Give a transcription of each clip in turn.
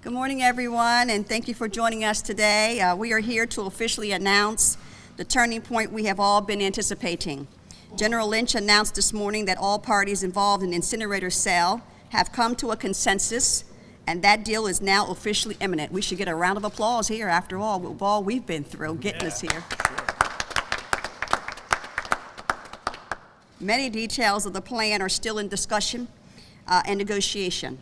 Good morning, everyone, and thank you for joining us today. We are here to officially announce the turning point we have all been anticipating. General Lynch announced this morning that all parties involved in the incinerator sale have come to a consensus, and that deal is now officially imminent. We should get a round of applause here, after all, with all we've been through getting us here. Many details of the plan are still in discussion and negotiation.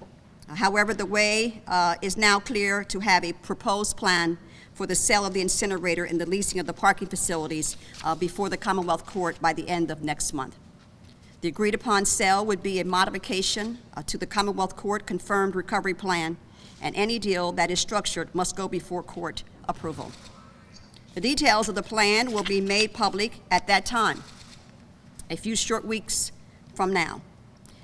However, the way is now clear to have a proposed plan for the sale of the incinerator and the leasing of the parking facilities before the Commonwealth Court by the end of next month. The agreed upon sale would be a modification to the Commonwealth Court confirmed recovery plan, and any deal that is structured must go before court approval. The details of the plan will be made public at that time, a few short weeks from now.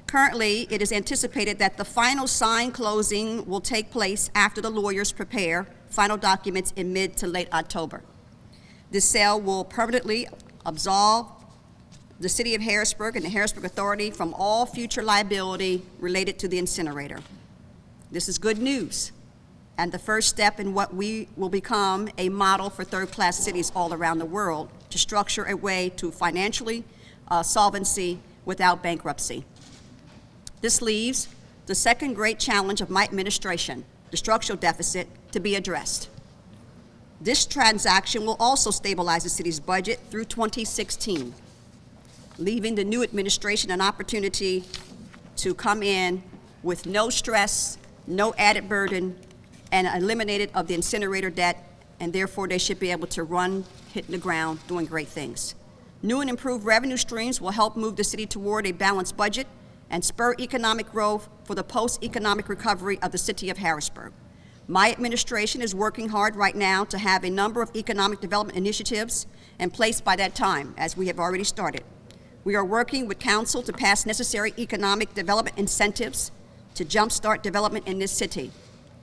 Currently, it is anticipated that the final sign closing will take place after the lawyers prepare final documents in mid to late October. This sale will permanently absolve the City of Harrisburg and the Harrisburg Authority from all future liability related to the incinerator. This is good news, and the first step in what we will become a model for third-class cities all around the world to structure a way to financially solvency without bankruptcy. This leaves the second great challenge of my administration, the structural deficit, to be addressed. This transaction will also stabilize the city's budget through 2016, leaving the new administration an opportunity to come in with no stress, no added burden, and eliminated of the incinerator debt, and therefore they should be able to run, hitting the ground, doing great things. New and improved revenue streams will help move the city toward a balanced budget and spur economic growth for the post-economic recovery of the city of Harrisburg. My administration is working hard right now to have a number of economic development initiatives in place by that time, as we have already started. We are working with council to pass necessary economic development incentives to jumpstart development in this city.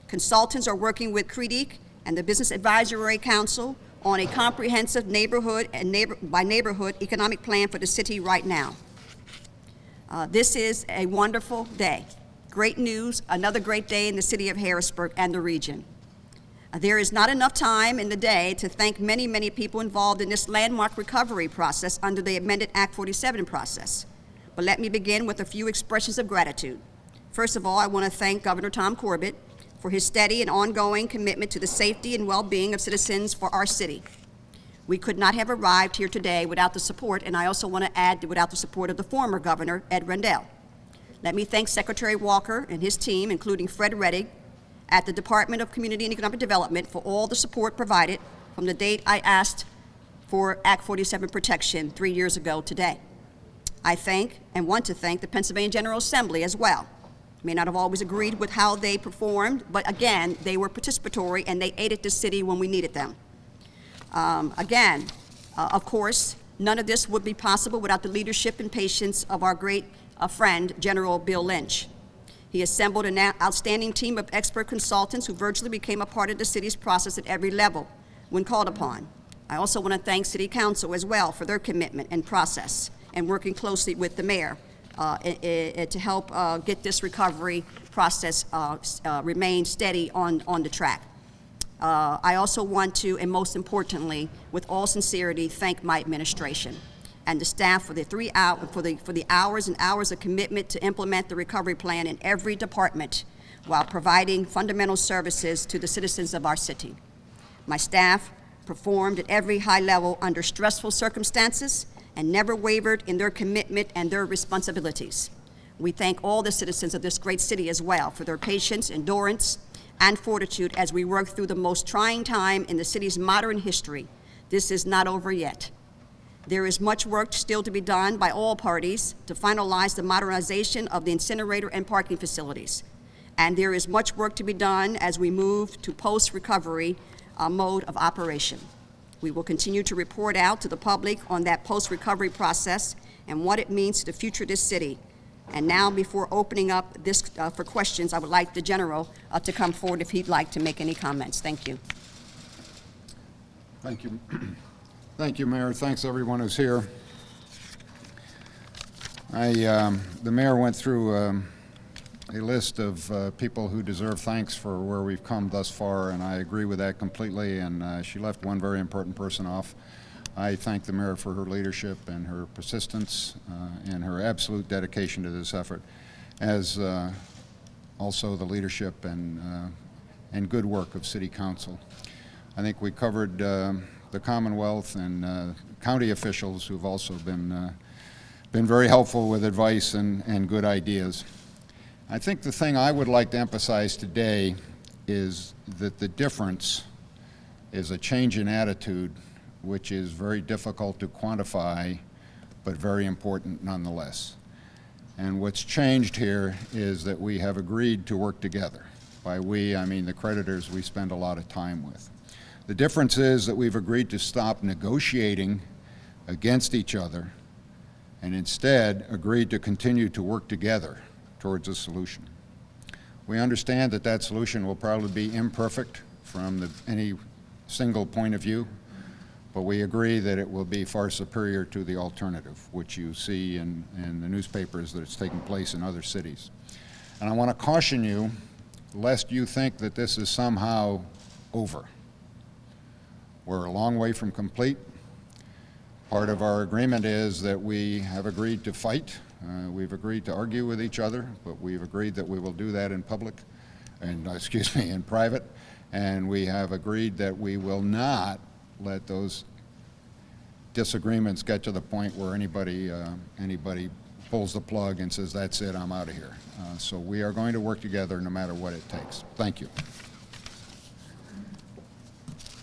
Consultants are working with CREDEC and the Business Advisory Council on a comprehensive neighborhood and neighborhood economic plan for the city right now. This is a wonderful day. Great news, another great day in the city of Harrisburg and the region. There is not enough time in the day to thank many, many people involved in this landmark recovery process under the amended Act 47 process. But let me begin with a few expressions of gratitude. First of all, I want to thank Governor Tom Corbett for his steady and ongoing commitment to the safety and well-being of citizens for our city. We could not have arrived here today without the support, and I also want to add, without the support of the former governor, Ed Rendell. Let me thank Secretary Walker and his team, including Fred Rettig, at the Department of Community and Economic Development for all the support provided from the date I asked for Act 47 protection 3 years ago today. I thank and want to thank the Pennsylvania General Assembly as well. May not have always agreed with how they performed, but again, they were participatory and they aided the city when we needed them. Of course, none of this would be possible without the leadership and patience of our great friend, General Bill Lynch. He assembled an outstanding team of expert consultants who virtually became a part of the city's process at every level when called upon. I also want to thank City Council as well for their commitment and process and working closely with the mayor to help get this recovery process remain steady on the track. I also want to, and most importantly, with all sincerity, thank my administration and the staff for the hours and hours of commitment to implement the recovery plan in every department while providing fundamental services to the citizens of our city. My staff performed at every high level under stressful circumstances and never wavered in their commitment and their responsibilities. We thank all the citizens of this great city as well for their patience, endurance, and fortitude as we work through the most trying time in the city's modern history. This is not over yet. There is much work still to be done by all parties to finalize the modernization of the incinerator and parking facilities. And there is much work to be done as we move to post-recovery mode of operation. We will continue to report out to the public on that post-recovery process and what it means to the future of this city. And now, before opening up this for questions, I would like the General to come forward if he'd like to make any comments. Thank you. Thank you. Thank you, Mayor. Thanks, everyone who's here. The Mayor went through a list of people who deserve thanks for where we've come thus far, and I agree with that completely, and she left one very important person off. I thank the mayor for her leadership and her persistence and her absolute dedication to this effort, as also the leadership and good work of City Council. I think we covered the Commonwealth and county officials who've also been very helpful with advice and good ideas. I think the thing I would like to emphasize today is that the difference is a change in attitude, which is very difficult to quantify, but very important nonetheless. And what's changed here is that we have agreed to work together. By we, I mean the creditors we spend a lot of time with. The difference is that we've agreed to stop negotiating against each other and instead agreed to continue to work together towards a solution. We understand that that solution will probably be imperfect from any single point of view, but we agree that it will be far superior to the alternative, which you see in the newspapers that it's taking place in other cities. And I want to caution you, lest you think that this is somehow over. We're a long way from complete. Part of our agreement is that we have agreed to fight. We've agreed to argue with each other, but we've agreed that we will do that in public, and in private. And we have agreed that we will not let those disagreements get to the point where anybody pulls the plug and says, that's it, I'm out of here. So we are going to work together no matter what it takes. Thank you.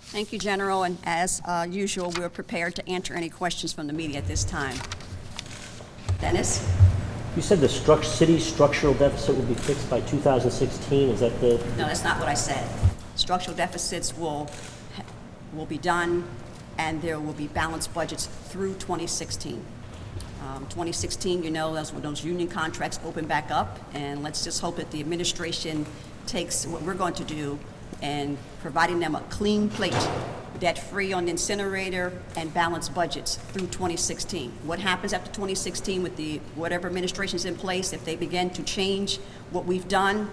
Thank you, General, and as usual, we're prepared to answer any questions from the media at this time. Dennis? You said the city structural deficit will be fixed by 2016. Is that the... No, that's not what I said. Structural deficits will be done, and there will be balanced budgets through 2016. 2016, you know, that's when those union contracts open back up, and let's just hope that the administration takes what we're going to do and providing them a clean plate, debt-free on the incinerator, and balanced budgets through 2016. What happens after 2016 with whatever administration is in place, if they begin to change what we've done,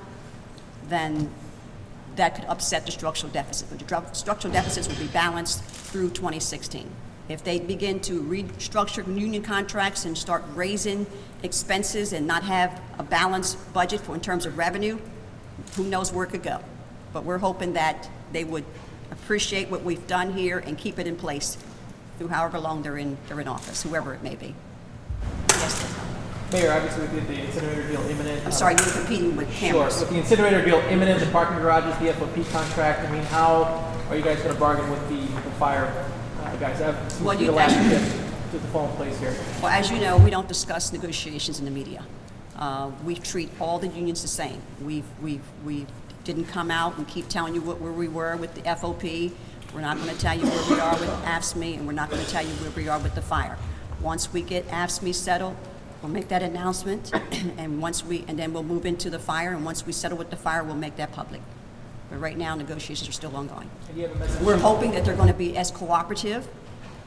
then that could upset the structural deficit. But the structural deficits will be balanced through 2016. If they begin to restructure union contracts and start raising expenses and not have a balanced budget in terms of revenue, who knows where it could go. But we're hoping that they would appreciate what we've done here and keep it in place through however long they're in office, whoever it may be. Yes, Ted. Mayor, obviously with the incinerator deal imminent. I'm sorry, you're competing with cameras. Sure. With the incinerator deal imminent, the parking garages, the FOP contract, I mean, how are you guys going to bargain with the fire guys? That seems to be the last shift to fall in place here. Well, as you know, we don't discuss negotiations in the media. We treat all the unions the same. We didn't come out and keep telling you where we were with the FOP. We're not going to tell you where we are with AFSCME, and we're not going to tell you where we are with the fire. Once we get AFSCME settled, we'll make that announcement, and then we'll move into the fire, and once we settle with the fire, we'll make that public. But right now, negotiations are still ongoing. We're hoping that they're going to be as cooperative,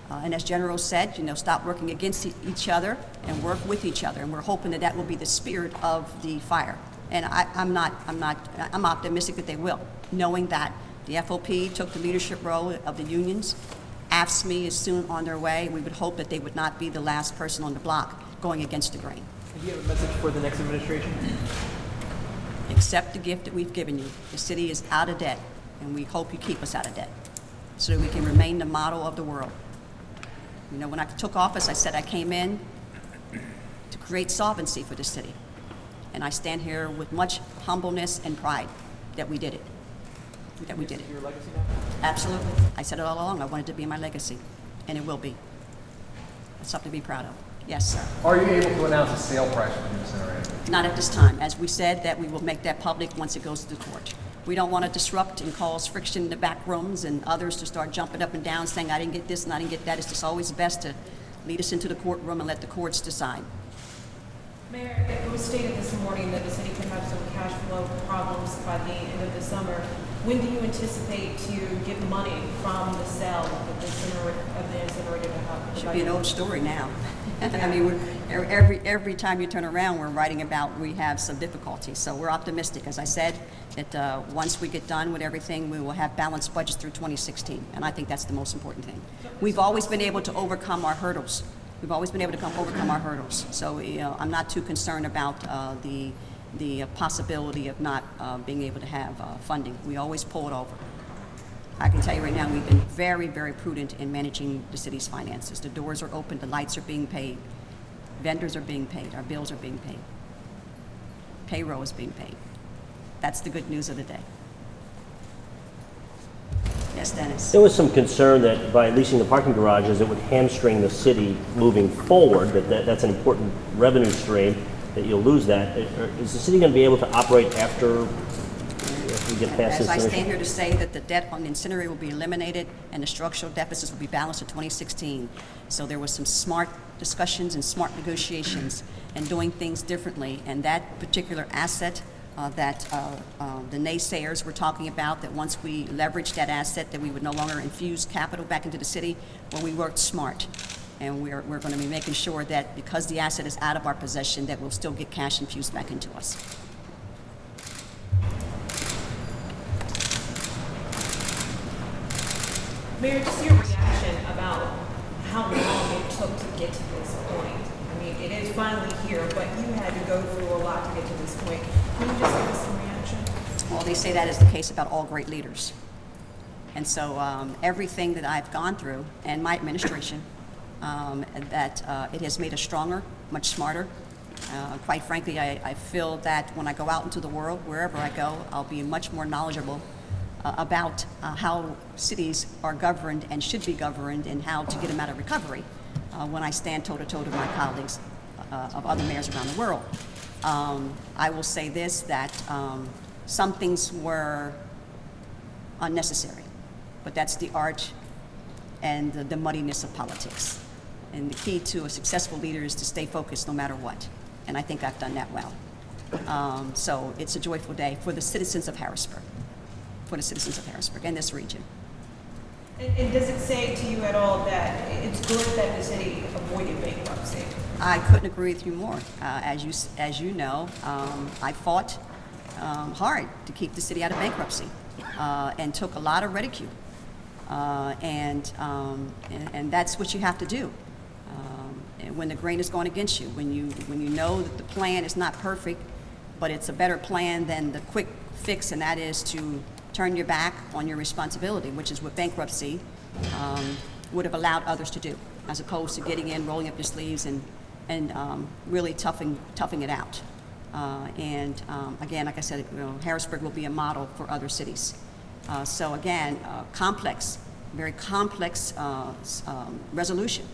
and as General said, you know, stop working against each other and work with each other, and we're hoping that will be the spirit of the fire. And I'm optimistic that they will, knowing that the FOP took the leadership role of the unions. AFSCME is soon on their way. We would hope that they would not be the last person on the block going against the grain. Do you have a message for the next administration? Accept the gift that we've given you. The city is out of debt, and we hope you keep us out of debt so that we can remain the model of the world. You know, when I took office, I said I came in to create solvency for the city. And I stand here with much humbleness and pride that we did it. That we did it. Your legacy now? Absolutely. I said it all along. I wanted it to be my legacy, and it will be. It's something to be proud of. Yes, sir. Are you able to announce a sale price for the incinerator? Not at this time. As we said, that we will make that public once it goes to the court. We don't want to disrupt and cause friction in the back rooms and others to start jumping up and down saying, I didn't get this and I didn't get that. It's just always best to lead us into the courtroom and let the courts decide. Mayor, it was stated this morning that the city could have some cash flow problems by the end of the summer. When do you anticipate to get money from the sale of the incinerator to help? Should be an old story now. I mean, every time you turn around, we're writing about we have some difficulties. So we're optimistic, as I said, that once we get done with everything, we will have balanced budgets through 2016. And I think that's the most important thing. We've always been able to overcome our hurdles. We've always been able to overcome our hurdles. So I'm not too concerned about the possibility of not being able to have funding. We always pull it over. I can tell you right now, we've been very, very prudent in managing the city's finances. The doors are open, the lights are being paid, vendors are being paid, our bills are being paid, payroll is being paid. That's the good news of the day. Yes, Dennis? There was some concern that by leasing the parking garages, it would hamstring the city moving forward, that's an important revenue stream, that you'll lose that. Is the city going to be able to operate after we get past this? As I stand here to say that the debt on the incinerator will be eliminated and the structural deficits will be balanced in 2016. So there was some smart discussions and smart negotiations and doing things differently. And that particular asset that the naysayers were talking about, that once we leveraged that asset, that we would no longer infuse capital back into the city, well, we worked smart. And we're going to be making sure that because the asset is out of our possession, that we'll still get cash infused back into us. Mayor, just your reaction about how long it took to get to this point. I mean, it is finally here, but you had to go through a lot to get to this point. Can you just give us some reaction? Well, they say that is the case about all great leaders. And so everything that I've gone through and my administration, it has made us stronger, much smarter. Quite frankly, I feel that when I go out into the world, wherever I go, I'll be much more knowledgeable about how cities are governed and should be governed and how to get them out of recovery when I stand toe-to-toe with my colleagues of other mayors around the world. I will say this, that some things were unnecessary, but that's the art and the muddiness of politics. And the key to a successful leader is to stay focused no matter what. And I think I've done that well. So it's a joyful day for the citizens of Harrisburg, and this region. And does it say to you at all that it's good that the city avoided bankruptcy? I couldn't agree with you more. As you know, I fought hard to keep the city out of bankruptcy and took a lot of ridicule. And that's what you have to do. When the grain is going against you, when you know that the plan is not perfect, but it's a better plan than the quick fix, and that is to turn your back on your responsibility, which is what bankruptcy would have allowed others to do, as opposed to getting in, rolling up your sleeves, and really toughing it out. Again, like I said, Harrisburg will be a model for other cities. So again, very complex resolution.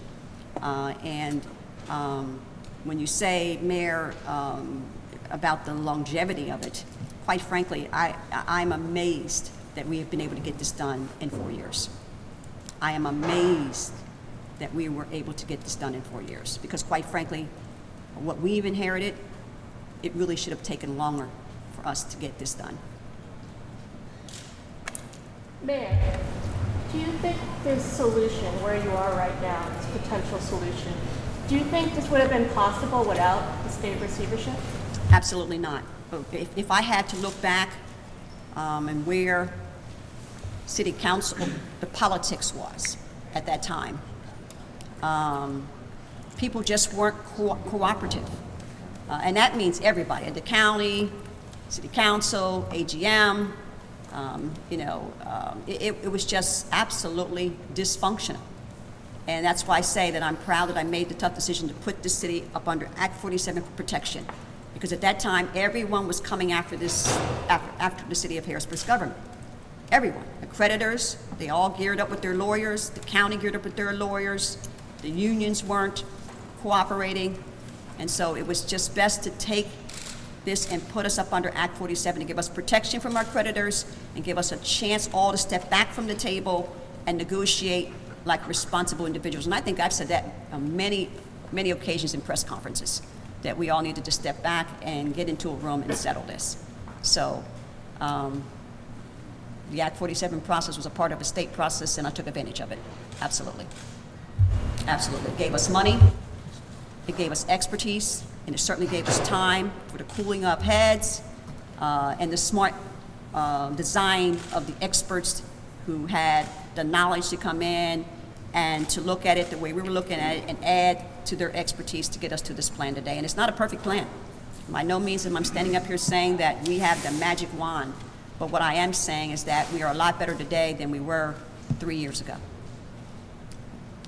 When you say, Mayor, about the longevity of it, quite frankly, I'm amazed that we have been able to get this done in 4 years. I am amazed that we were able to get this done in 4 years, because quite frankly, what we've inherited, it really should have taken longer for us to get this done. Mayor, do you think this solution, where you are right now, this potential solution, do you think this would have been possible without the state receivership? Absolutely not. If I had to look back and where city council, the politics was at that time, people just weren't cooperative. And that means everybody, the county, city council, AGM, it was just absolutely dysfunctional. And that's why I say that I'm proud that I made the tough decision to put this city up under Act 47 for protection. Because at that time, everyone was coming after the city of Harrisburg's government. Everyone. The creditors, they all geared up with their lawyers. The county geared up with their lawyers. The unions weren't cooperating. And so it was just best to take this and put us up under Act 47 to give us protection from our creditors and give us a chance all to step back from the table and negotiate like responsible individuals. And I think I've said that on many, many occasions in press conferences, that we all needed to step back and get into a room and settle this. So the Act 47 process was a part of a state process, and I took advantage of it. Absolutely. Absolutely. It gave us money, it gave us expertise, and it certainly gave us time for the cooling of heads and the smart design of the experts who had the knowledge to come in and to look at it the way we were looking at it and add to their expertise to get us to this plan today. And it's not a perfect plan. By no means am I standing up here saying that we have the magic wand, but what I am saying is that we are a lot better today than we were 3 years ago.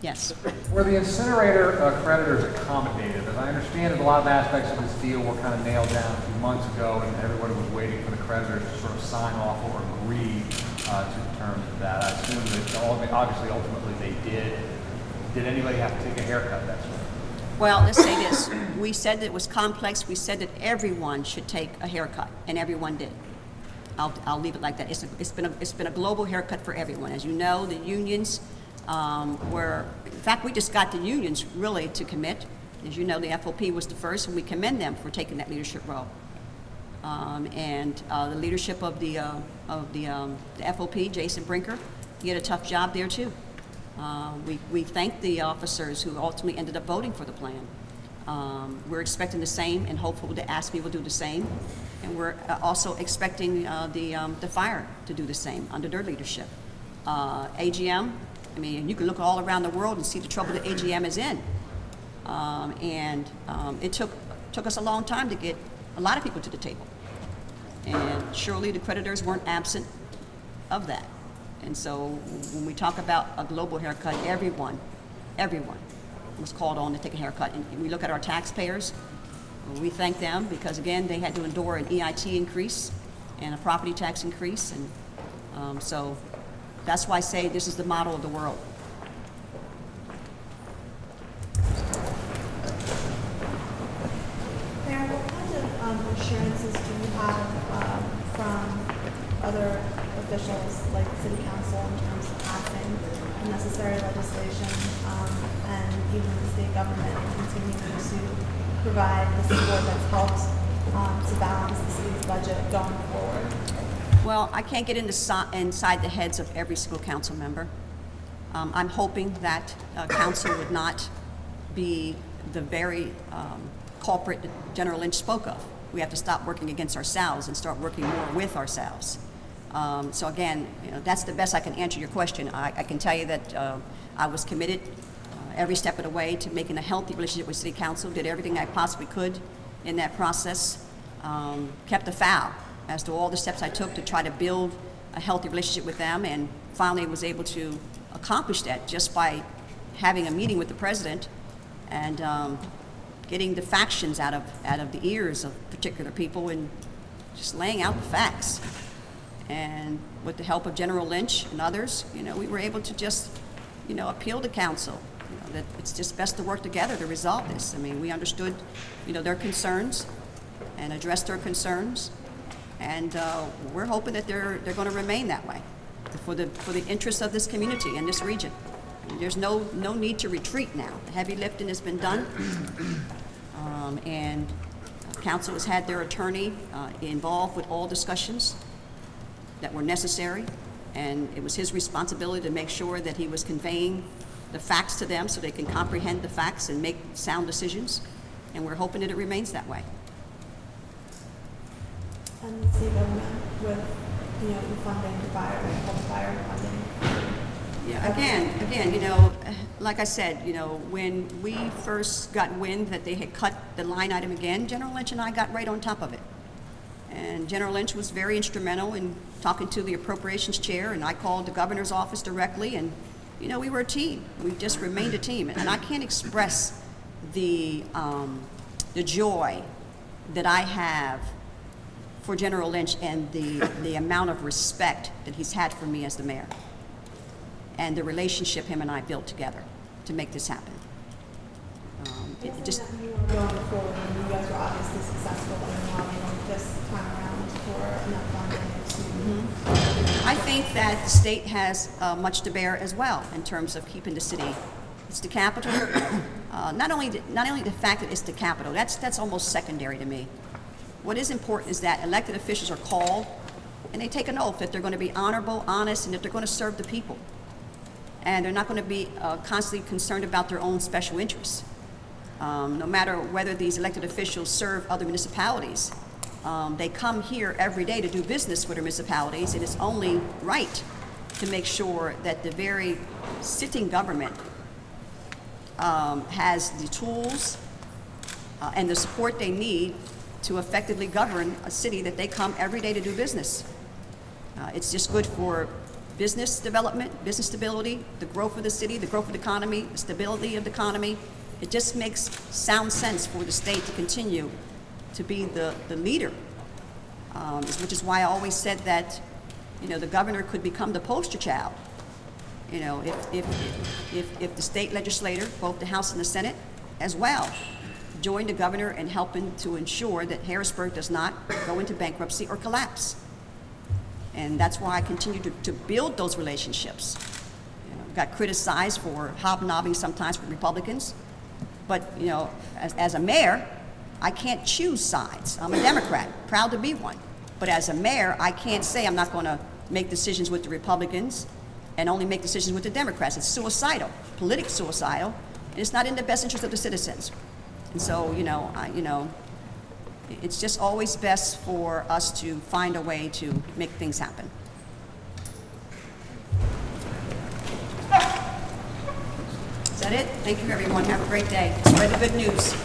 Yes. Were the incinerator creditors accommodated? As I understand it, a lot of aspects of this deal were kind of nailed down a few months ago, and everybody was waiting for the creditors to sort of sign off or agree to the terms of that. I assume that obviously, ultimately, they did. Did anybody have to take a haircut? That's right. Well, let's say this. We said that it was complex. We said that everyone should take a haircut, and everyone did. I'll leave it like that. It's been a global haircut for everyone. As you know, the unions were, in fact, we just got the unions really to commit. As you know, the FOP was the first, and we commend them for taking that leadership role. The leadership of the FOP, Jason Brinker, he had a tough job there too. We thank the officers who ultimately ended up voting for the plan. We're expecting the same, and hopefully the ASME will do the same. And we're also expecting the fire to do the same under their leadership. AGM, I mean, you can look all around the world and see the trouble that AGM is in. It took us a long time to get a lot of people to the table. And surely the creditors weren't absent of that. And so when we talk about a global haircut, everyone was called on to take a haircut. And we look at our taxpayers, we thank them because, again, they had to endure an EIT increase and a property tax increase. And so that's why I say this is the model of the world. Mayor, what kind of assurances do you have from other officials like City Council in terms of passing the necessary legislation and even the state government continuing to provide the support that's helped to balance the city's budget going forward? Well, I can't get inside the heads of every single council member. I'm hoping that council would not be the very culprit that General Lynch spoke of. We have to stop working against ourselves and start working more with ourselves. So again, that's the best I can answer your question. I can tell you that I was committed every step of the way to making a healthy relationship with City Council, did everything I possibly could in that process, kept a vow as to all the steps I took to try to build a healthy relationship with them, and finally was able to accomplish that just by having a meeting with the president and getting the factions out of the ears of particular people and just laying out the facts. And with the help of General Lynch and others, we were able to just, appeal to council, that it's just best to work together to resolve this. I mean, we understood, their concerns and addressed their concerns, and we're hoping that they're going to remain that way for the interests of this community and this region. There's no need to retreat now. The heavy lifting has been done, and council has had their attorney involved with all discussions that were necessary, and it was his responsibility to make sure that he was conveying the facts to them so they can comprehend the facts and make sound decisions, and we're hoping that it remains that way. And the state government with, the funding, the fire funding. Yeah, again, like I said, when we first got wind that they had cut the line item again, General Lynch and I got right on top of it. And General Lynch was very instrumental in talking to the appropriations chair, and I called the governor's office directly, and we were a team. We just remained a team, and I can't express the joy that I have for General Lynch and the amount of respect that he's had for me as the mayor, and the relationship him and I built together to make this happen. It just. That you were going forward, and you guys were obviously successful in lobbying this time around for enough funding to. I think that the state has much to bear as well in terms of keeping the city. It's the capital. Not only the fact that it's the capital. That's almost secondary to me. What is important is that elected officials are called and they take an oath that they're going to be honorable, honest, and that they're going to serve the people. And they're not going to be constantly concerned about their own special interests. No matter whether these elected officials serve other municipalities, they come here every day to do business for their municipalities, and it's only right to make sure that the very sitting government has the tools and the support they need to effectively govern a city that they come every day to do business. It's just good for business development, business stability, the growth of the city, the growth of the economy, the stability of the economy. It just makes sound sense for the state to continue to be the leader, which is why I always said that, you know, the governor could become the poster child. You know, if the state legislator, both the House and the Senate, as well, join the governor in helping to ensure that Harrisburg does not go into bankruptcy or collapse. And that's why I continue to build those relationships. You know, got criticized for hobnobbing sometimes with Republicans, but you know, as a mayor, I can't choose sides. I'm a Democrat, proud to be one. But as a mayor, I can't say I'm not going to make decisions with the Republicans and only make decisions with the Democrats. It's suicidal, politically suicidal, and it's not in the best interest of the citizens. And so, you know, it's just always best for us to find a way to make things happen. Is that it? Thank you, everyone. Have a great day. Spread the good news.